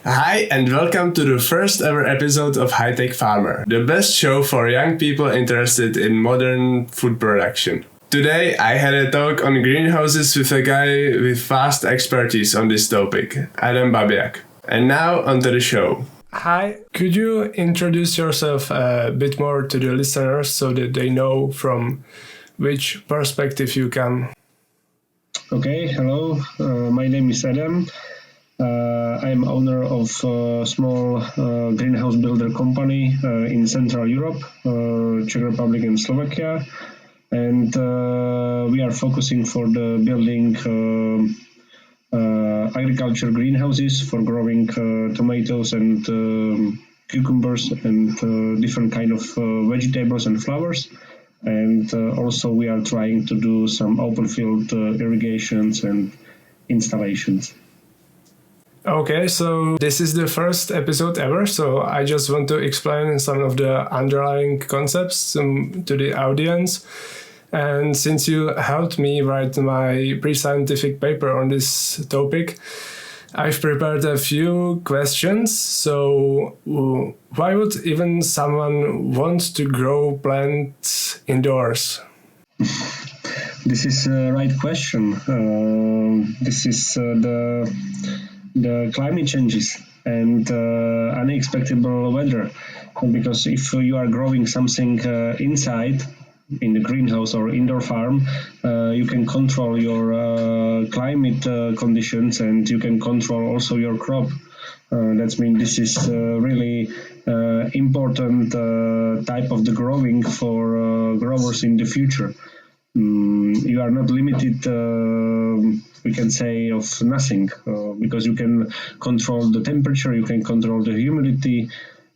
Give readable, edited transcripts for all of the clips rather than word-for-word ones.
Hi and welcome to the first ever episode of Hitech Farmer, the best show for young people interested in modern food production. Today I had a talk on greenhouses with a guy with vast expertise on this topic, Adam Babjak. And now onto the show. Hi, could you introduce yourself a bit more to the listeners so that they know from which perspective you come? Okay, hello, my name is Adam. I'm owner of a small greenhouse builder company in Central Europe, Czech Republic and Slovakia. And we are focusing for the building agriculture greenhouses for growing tomatoes and cucumbers and different kind of vegetables and flowers. And also we are trying to do some open field irrigations and installations. Okay, so this is the first episode ever, so I just want to explain some of the underlying concepts to the audience. And since you helped me write my pre-scientific paper on this topic, I've prepared a few questions. So why would even someone want to grow plants indoors? This is the right question. This is the climate changes and unexpected weather. Because if you are growing something inside, in the greenhouse or indoor farm, you can control your climate conditions and you can control also your crop. That means this is really important type of the growing for growers in the future. You are not limited, we can say, of nothing, because you can control the temperature, you can control the humidity,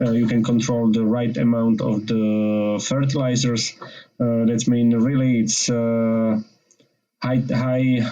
you can control the right amount of the fertilizers. That means really it's high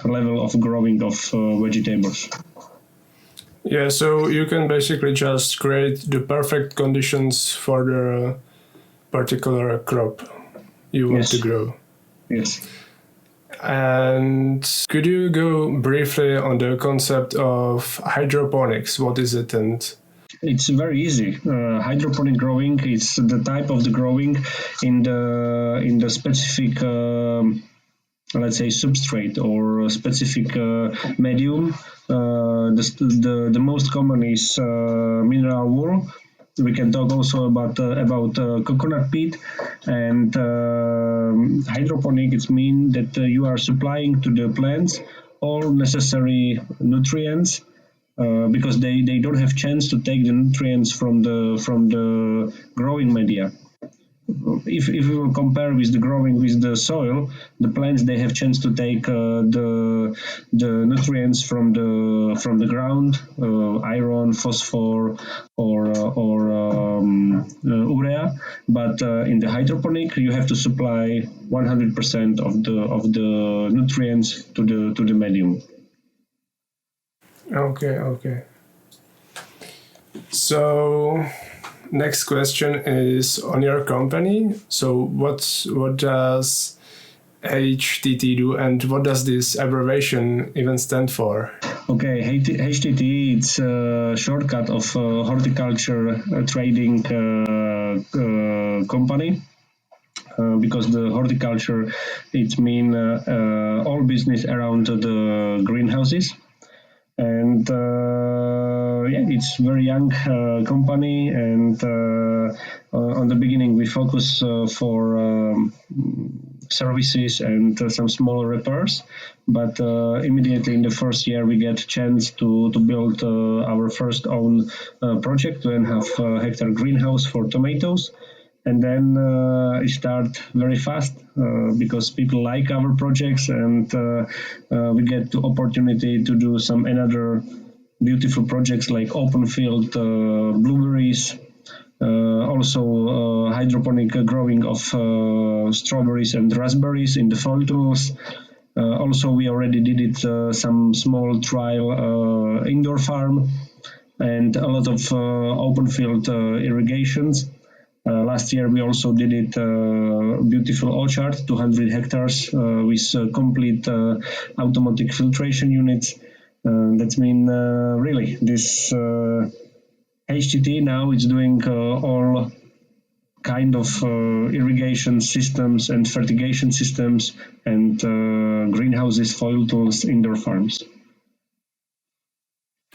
level of growing of vegetables. Yeah, so you can basically just create the perfect conditions for the particular crop you want to grow. Yes. And could you go briefly on the concept of hydroponics? What is it and... It's very easy. Hydroponic growing is the type of the growing in the specific, let's say, substrate or specific medium. The most common is mineral wool. We can talk also about coconut peat, and hydroponic. It means that you are supplying to the plants all necessary nutrients. Because they don't have chance to take the nutrients from the growing media. If we will compare with the growing with the soil, the plants they have chance to take the nutrients from the ground, iron, phosphor, or urea. But in the hydroponic, you have to supply 100% of the nutrients to the medium. Okay. So, next question is on your company. So, what does HTT do, and what does this abbreviation even stand for? Okay, HTT it's a shortcut of horticulture trading company. Because the horticulture it means all business around the greenhouses. And it's a very young company, and on the beginning we focus for services and some small repairs, but immediately in the first year we get a chance to build our first own project, 2.5 hectare greenhouse for tomatoes. And then it start very fast because people like our projects, and we get the opportunity to do some another beautiful projects like open field blueberries, also hydroponic growing of strawberries and raspberries in the soil tunnels. Also, we already did it some small trial indoor farm and a lot of open field irrigations. Last year we also did it beautiful orchard, 200 hectares with complete automatic filtration units. That's mean really this HTT now is doing all kind of irrigation systems and fertigation systems and greenhouses, soil tools in their farms.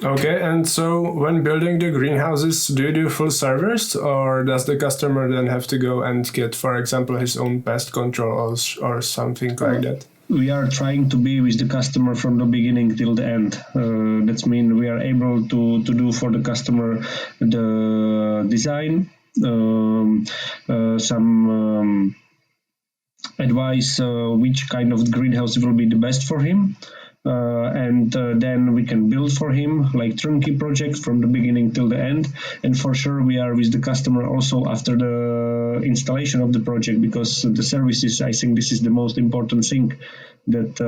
Okay, and so when building the greenhouses, do you do full service, or does the customer then have to go and get, for example, his own pest control or something like that? We are trying to be with the customer from the beginning till the end. That means we are able to do for the customer the design, some advice which kind of greenhouse will be the best for him. And then we can build for him like turnkey project from the beginning till the end. And for sure we are with the customer also after the installation of the project, because the services, I think this is the most important thing, that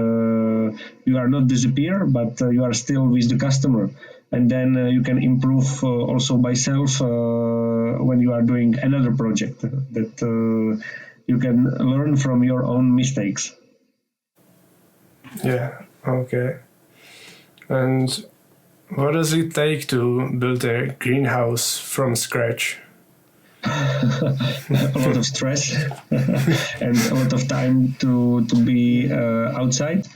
you are not disappear, but you are still with the customer. And then you can improve also by self when you are doing another project, that you can learn from your own mistakes. Yeah, okay. And what does it take to build a greenhouse from scratch? A lot of stress and a lot of time to be outside.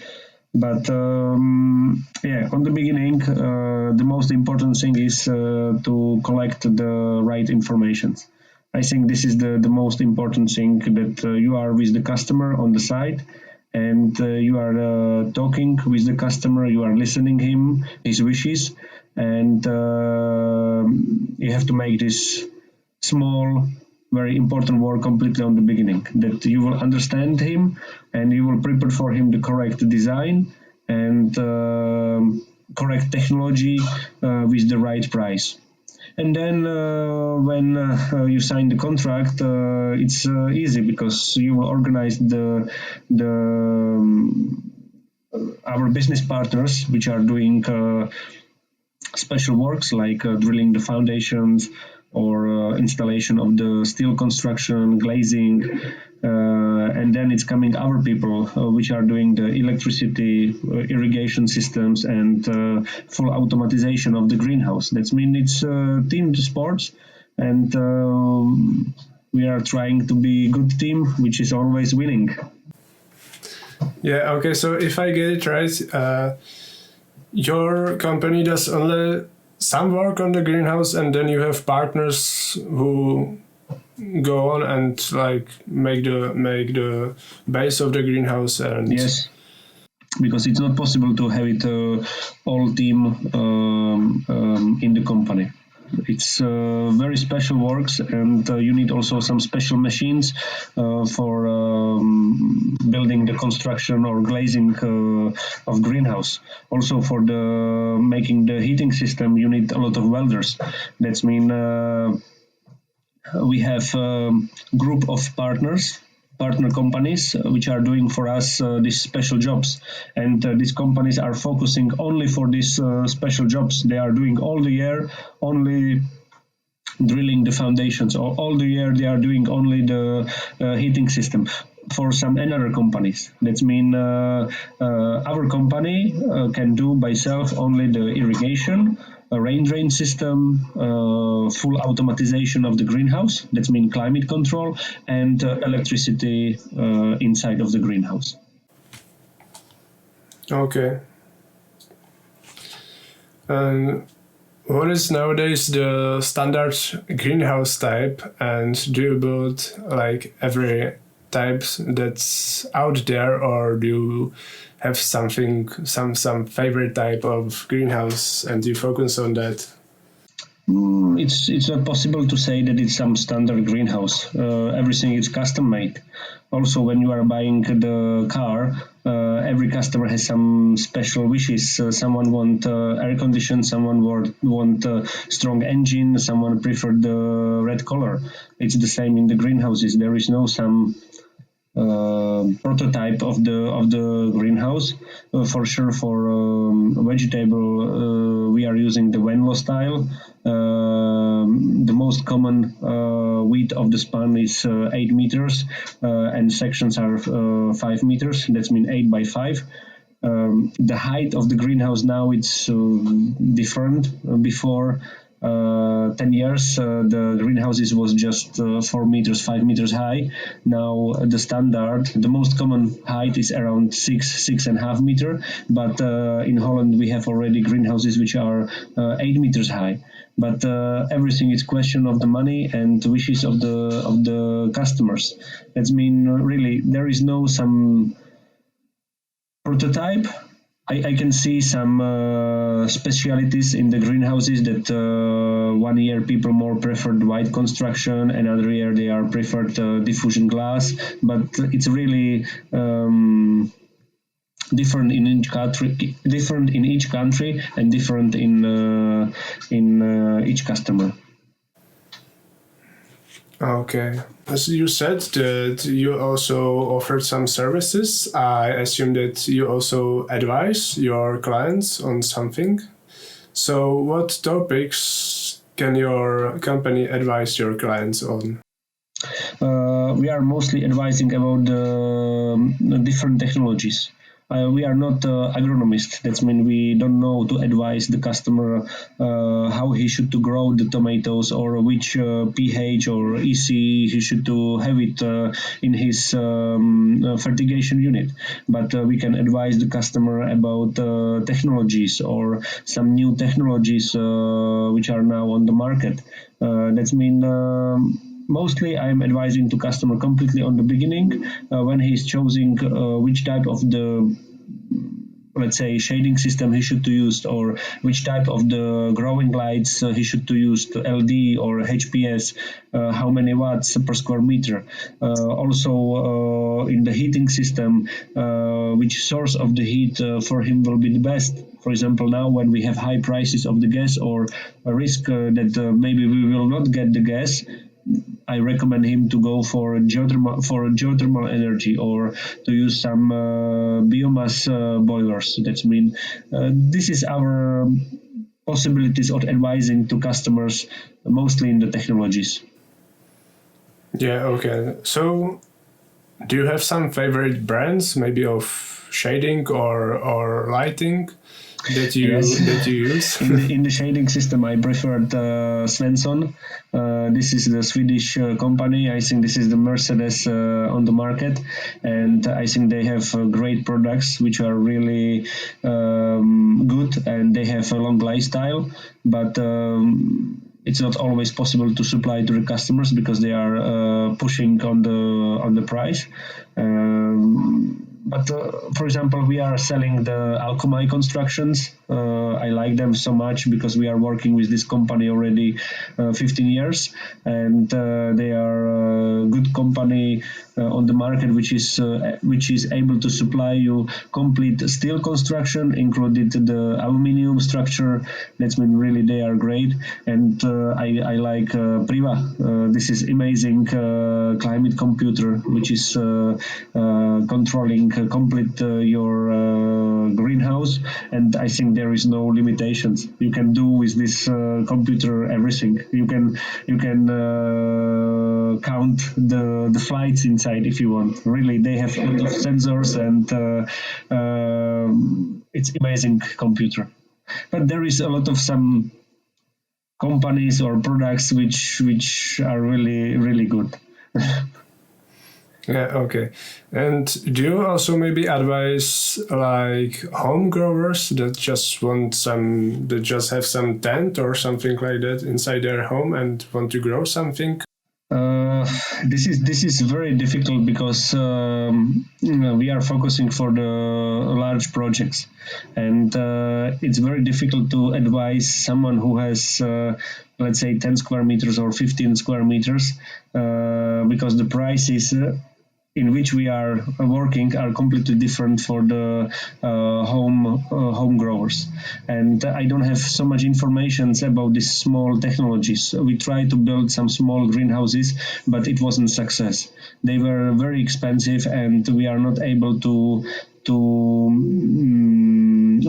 But yeah, on the beginning, the most important thing is to collect the right information. I think this is the most important thing, that you are with the customer on the side, and you are talking with the customer, you are listening him, his wishes, and you have to make this small, very important work completely on the beginning, that you will understand him and you will prepare for him the correct design and correct technology with the right price. And then when you sign the contract, it's easy, because you will organize our business partners, which are doing special works like drilling the foundations or installation of the steel construction, glazing, and then it's coming our people which are doing the electricity, irrigation systems, and full automatization of the greenhouse. That means it's team sports, and we are trying to be a good team which is always winning. Yeah, okay, so if I get it right, your company does only some work on the greenhouse, and then you have partners who go on and like make the base of the greenhouse. And yes, because it's not possible to have it all team in the company. It's very special works, and you need also some special machines for building the construction or glazing of greenhouse. Also for the making the heating system, you need a lot of welders. That's mean we have a group of partner companies which are doing for us these special jobs, and these companies are focusing only for these special jobs. They are doing all the year only drilling the foundations, or all the year they are doing only the heating system. For some another companies, that mean our company can do by self only the irrigation, a rain drain system, full automatization of the greenhouse, that means climate control, and electricity inside of the greenhouse. okay. And what is nowadays the standard greenhouse type, and do you build like every type that's out there, or do you have some favorite type of greenhouse and you focus on that? It's not possible to say that it's some standard greenhouse. Everything is custom made. Also, when you are buying the car, every customer has some special wishes. Someone want air condition, someone want strong engine, someone prefer the red color. It's the same in the greenhouses. There is no some prototype of the greenhouse. For sure, for vegetable, we are using the Venlo style. The most common width of the span is 8 meters, and sections are 5 meters. That means 8 by 5. The height of the greenhouse now it's different. Before 10 years, the greenhouses was just 4 meters, 5 meters high. Now the standard, the most common height is around 6.5 meter. But in Holland we have already greenhouses which are 8 meters high. But everything is question of the money and wishes of the customers. That's mean really there is no some prototype. I can see some specialities in the greenhouses that 1 year people more preferred white construction, another year they are preferred diffusion glass, but it's really different in each country, and different in each customer. Okay. As you said that you also offered some services, I assume that you also advise your clients on something. So what topics can your company advise your clients on? We are mostly advising about the different technologies. We are not agronomists. That means we don't know to advise the customer how he should to grow the tomatoes or which pH or EC he should to have it in his fertigation unit. But we can advise the customer about technologies or some new technologies which are now on the market. That means mostly I'm advising to customer completely on the beginning when he's choosing which type of the, let's say, shading system he should to use, or which type of the growing lights he should to use, to LD or HPS, how many watts per square meter. Also in the heating system, which source of the heat for him will be the best. For example, now when we have high prices of the gas or a risk that maybe we will not get the gas, I recommend him to go for geothermal energy or to use some biomass boilers. That means this is our possibilities of advising to customers, mostly in the technologies. Yeah, okay. So do you have some favorite brands, maybe of shading or lighting that you use? in the shading system, I preferred Svensson. This is the Swedish company. I think this is the Mercedes on the market, and I think they have great products which are really good, and they have a long lifestyle. But it's not always possible to supply to the customers because they are pushing on the price. But for example, we are selling the Alchemy constructions. I like them so much because we are working with this company already 15 years, and they are a good company on the market, which is able to supply you complete steel construction, included the aluminium structure. That's mean really they are great, and I like Priva. This is amazing climate computer, which is controlling complete your greenhouse, and I think there is no limitations. You can do with this computer everything. You can count the flights inside if you want. Really, they have a lot of sensors, and it's amazing computer. But there is a lot of some companies or products which are really good. Yeah, okay. And do you also maybe advise like home growers that just have some tent or something like that inside their home and want to grow something? This is very difficult because we are focusing for the large projects, and it's very difficult to advise someone who has let's say 10 square meters or 15 square meters because the prices in which we are working are completely different for the home growers, and I don't have so much information about these small technologies. We tried to build some small greenhouses, but it wasn't success. They were very expensive, and we are not able to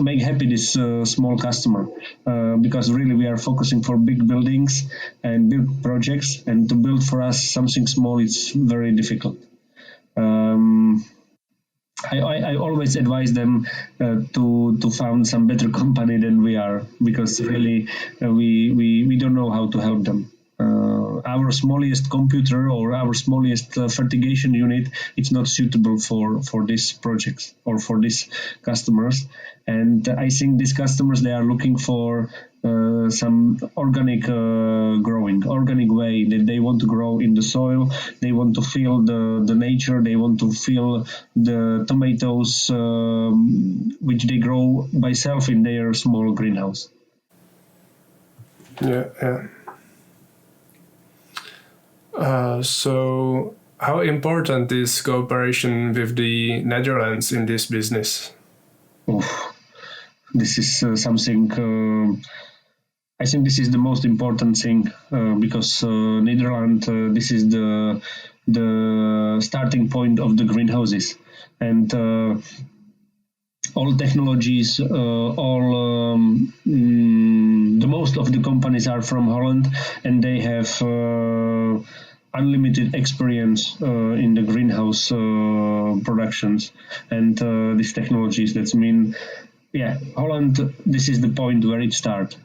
make happy this small customer because really we are focusing for big buildings and big projects, and to build for us something small, it's very difficult. I always advise them to found some better company than we are, because really we don't know how to help them. Our smallest computer or our smallest fertigation unit, it's not suitable for these projects or for these customers. And I think these customers, they are looking for some organic growing, organic way, that they want to grow in the soil, they want to feel the nature, they want to feel the tomatoes which they grow by self in their small greenhouse. Yeah, yeah. So how important is cooperation with the Netherlands in this business? Oof. This is something, I think this is the most important thing, because Netherlands, this is the starting point of the greenhouses. And all technologies, the most of the companies are from Holland, and they have unlimited experience in the greenhouse productions and these technologies. That's mean, yeah, Holland. This is the point where it starts.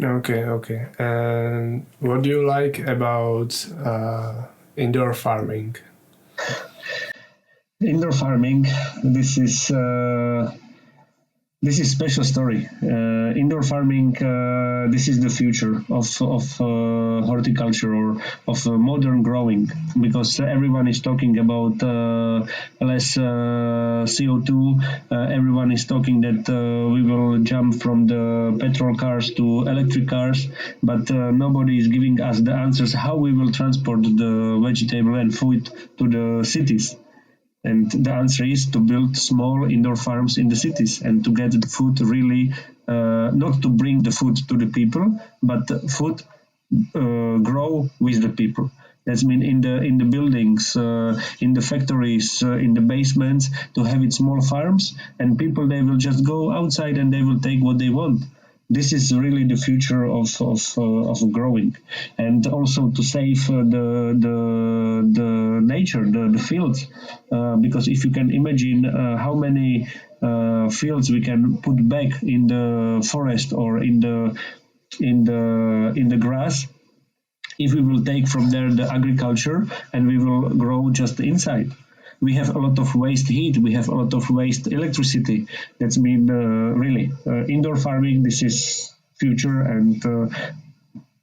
Okay, okay. And what do you like about indoor farming? Indoor farming. This is special story. Indoor farming. This is the future of horticulture or of modern growing, because everyone is talking about less CO2. Everyone is talking that we will jump from the petrol cars to electric cars, but nobody is giving us the answers how we will transport the vegetable and food to the cities. And the answer is to build small indoor farms in the cities and to get the food really, not to bring the food to the people, but the food grow with the people. That's mean in the buildings, in the factories, in the basements, to have it small farms, and people, they will just go outside and they will take what they want. This is really the future of growing, and also to save the nature, the fields, because if you can imagine how many fields we can put back in the forest or in the grass, if we will take from there the agriculture and we will grow just inside. We have a lot of waste heat, we have a lot of waste electricity. That's mean really indoor farming. This is future, and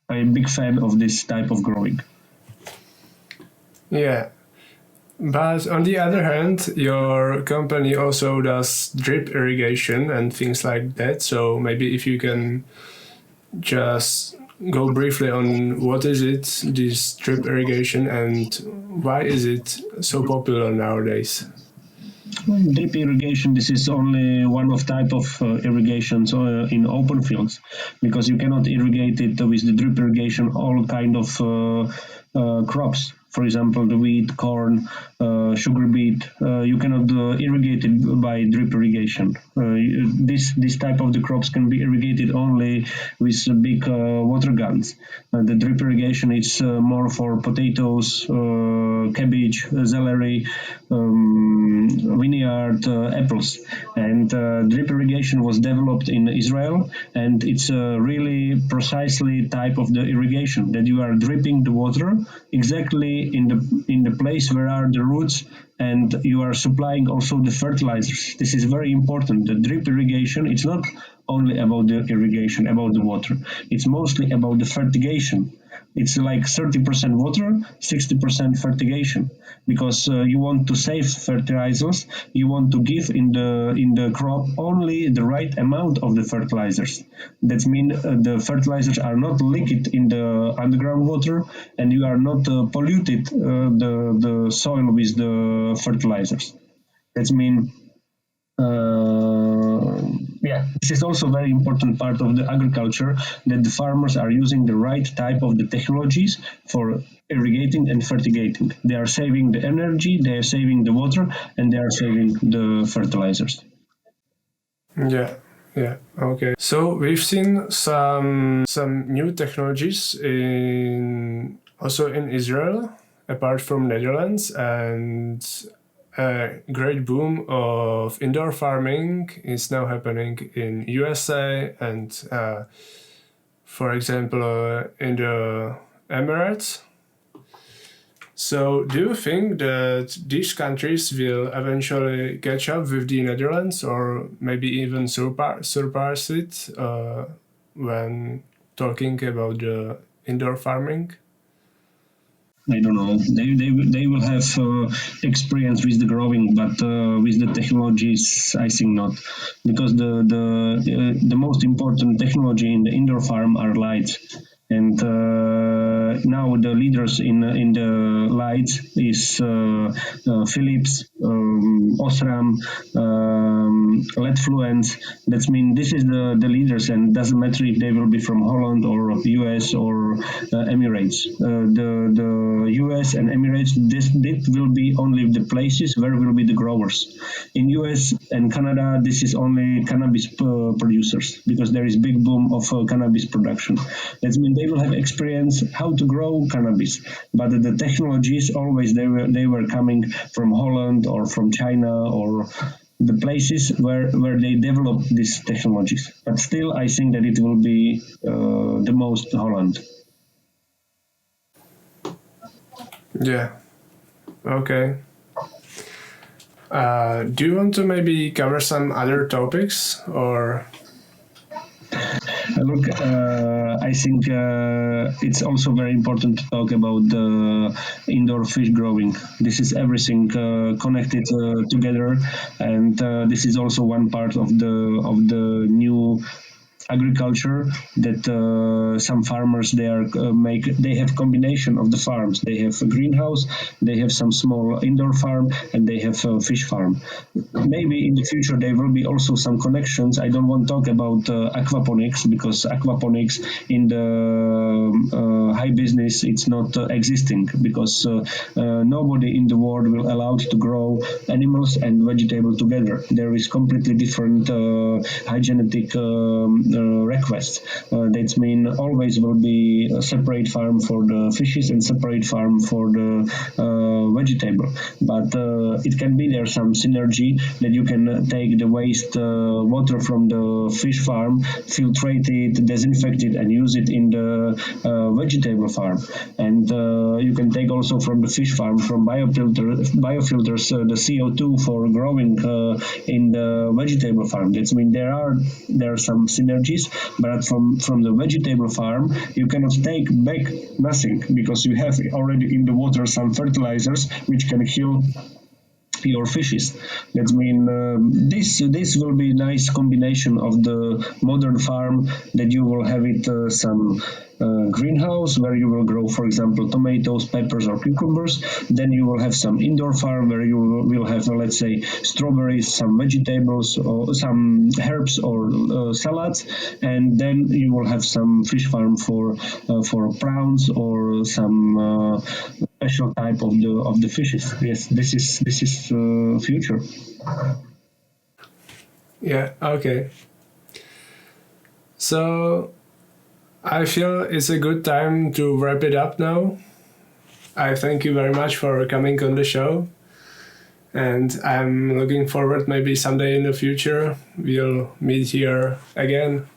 I'm a big fan of this type of growing. Yeah. But on the other hand, your company also does drip irrigation and things like that. So maybe if you can just go briefly on what is it, this drip irrigation, and why is it so popular nowadays? Drip irrigation, this is only one of type of irrigations in open fields, because you cannot irrigate it with the drip irrigation all kind of crops. For example, the wheat, corn, sugar beet. You cannot irrigate it by drip irrigation. This type of the crops can be irrigated only with big water guns. The drip irrigation is more for potatoes, cabbage, celery, vineyard, apples. And drip irrigation was developed in Israel, and it's a really precisely type of the irrigation, that you are dripping the water exactly in the place where are the roots, and you are supplying also the fertilizers. This is very important. The drip irrigation, it's not only about the irrigation, about the water. It's mostly about the fertigation. It's like 30% water, 60% fertigation, because you want to save fertilizers. You want to give in the crop only the right amount of the fertilizers. That means the fertilizers are not leaked in the underground water, and you are not polluted the soil with the fertilizers. That means this is also very important part of the agriculture, that the farmers are using the right type of the technologies for irrigating and fertigating. They are saving the energy, they are saving the water, and they are saving the fertilizers. Yeah, yeah, okay. So we've seen some new technologies in also in Israel, apart from Netherlands, and a great boom of indoor farming is now happening in USA and, for example, in the Emirates. So do you think that these countries will eventually catch up with the Netherlands or maybe even surpass it when talking about the indoor farming? I don't know. They will have experience with the growing, but with the technologies, I think not, because the most important technology in the indoor farm are lights, and now the leaders in the lights is Philips, Osram, LED Fluence. That means this is the leaders, and doesn't matter if they will be from Holland or US or Emirates. The US and Emirates, this will be only the places where will be the growers. In US and Canada, this is only cannabis producers, because there is big boom of cannabis production. That means they will have experience how to grow cannabis, but the technologies always they were coming from Holland or from China or the places where they develop these technologies. But still, I think that it will be the most Holland. Yeah. Okay. Do you want to maybe cover some other topics or? Look, I think it's also very important to talk about the indoor fish growing. This is everything connected together, and this is also one part of the new agriculture that some farmers they have combination of the farms. They have a greenhouse, they have some small indoor farm, and they have a fish farm. Maybe in the future there will be also some connections. I don't want to talk about aquaponics, because aquaponics in the high business it's not existing, because nobody in the world will allow to grow animals and vegetables together. There is completely different hygienic requests. That means always will be a separate farm for the fishes and separate farm for the vegetable. But it can be there some synergy that you can take the waste water from the fish farm, filtrate it, disinfect it, and use it in the vegetable farm. And you can take also from the fish farm, from biofilters, the CO2 for growing in the vegetable farm. That means there are some synergies, but from the vegetable farm you cannot take back nothing, because you have already in the water some fertilizers which can kill your fishes. That means this will be nice combination of the modern farm, that you will have it some greenhouse where you will grow, for example, tomatoes, peppers, or cucumbers. Then you will have some indoor farm where you will have, let's say, strawberries, some vegetables, or some herbs or salads, and then you will have some fish farm for prawns or some special type of the fishes. Yes, this is future. Yeah. Okay. So I feel it's a good time to wrap it up now. I thank you very much for coming on the show, and I'm looking forward maybe someday in the future we'll meet here again.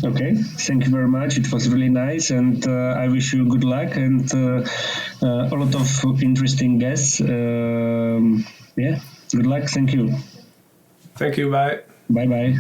Okay, thank you very much. It was really nice, and I wish you good luck and a lot of interesting guests. Yeah, good luck. Thank you. Thank you. Bye. Bye bye.